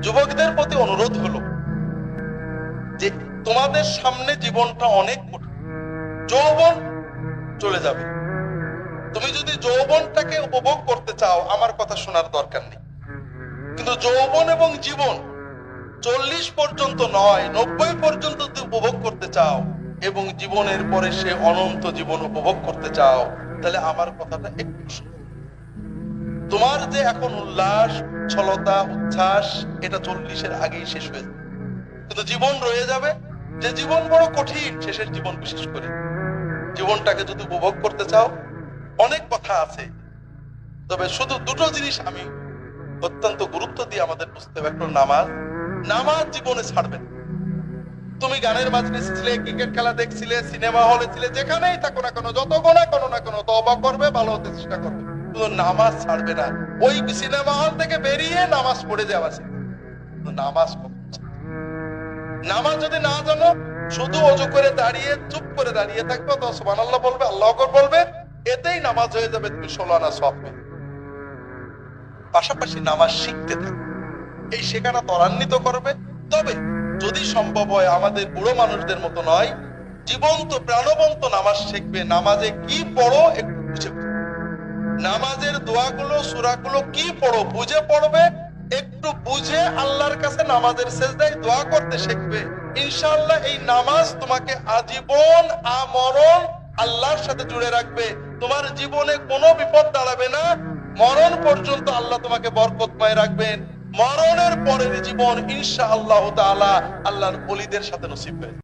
যুবকদের প্রতি অনুরোধ হলো যে তোমাদের সামনে জীবনটা অনেক কঠিন, যৌবন চলে যাবে। তুমি যদি যৌবনটাকে উপভোগ করতে চাও আমার কথা শোনার দরকার নেই, কিন্তু যৌবন এবং জীবন 40 পর্যন্ত নয় 90 পর্যন্ত যদি উপভোগ করতে চাও এবং জীবনের পরে সে অনন্ত জীবন উপভোগ করতে চাও, তাহলে আমার কথাটা একটু শোনো। তোমার যে এখন উল্লাস, ছলতা, উচ্ছ্বাস, এটা 40-এর আগেই শেষ হয়ে যাবে, কিন্তু জীবন রয়ে যাবে। যে জীবন বড় কঠিন, শেষের জীবন বিশেষ করে, জীবনটাকে যদি উপভোগ করতে চাও অনেক কথা আছে, তবে শুধু দুটো জিনিস আমি অত্যন্ত গুরুত্ব দিয়ে আমাদের বুঝতে হবে। একটা নামাজ, নামাজ জীবনে ছাড়বে না। তুমি গানের মাজলিস ছিলে, ক্রিকেট খেলা দেখছিলে, সিনেমা হলে ছিলে, যেখানেই থাকো না কেন, যত গোনা করো না কেন, তওবা করবে, ভালো হতে চেষ্টা করবে, শুধু নামাজ ছাড়বে না। ওই সিনেমা হল থেকে বেরিয়ে নামাজ পড়ে যাওয়া, নামাজ নামাজ যদি না জানো, শুধু ওযু করে দাঁড়িয়ে চুপ করে দাঁড়িয়ে থাকবে, তো সুবহানাল্লাহ বলবে, আল্লাহু আকবার বলবে, এতেই নামাজ হয়ে যাবে, তুমি 16 আনা সওয়াব পাবে। পাশাপাশি নামাজ শিখতে থাকবে, এই শেখাটা ত্বরান্বিত করবে। তবে যদি সম্ভব হয় আমাদের বুড়ো মানুষদের মতো নয়, জীবন্ত প্রাণবন্ত নামাজ শিখবে। নামাজে কি পড়ো একটু বুঝে, নামাজের দোয়াগুলো সূরাগুলো কি পড়ো বুঝে পড়বে, একটু বুঝে আল্লাহর কাছে নামাজের সেজদায় দোয়া করতে শিখবে। ইনশাআল্লাহ এই নামাজ তোমাকে আজীবন আমরণ আল্লাহর সাথে জুড়ে রাখবে। তোমার জীবনে কোনো বিপদ দাঁড়াবে না, মরণ পর্যন্ত আল্লাহ তোমাকে বরকতময় রাখবেন। মরণের পরের জীবন ইনশাআল্লাহ তাআলা আল্লাহর ওলিদের সাথে নসিব হবে।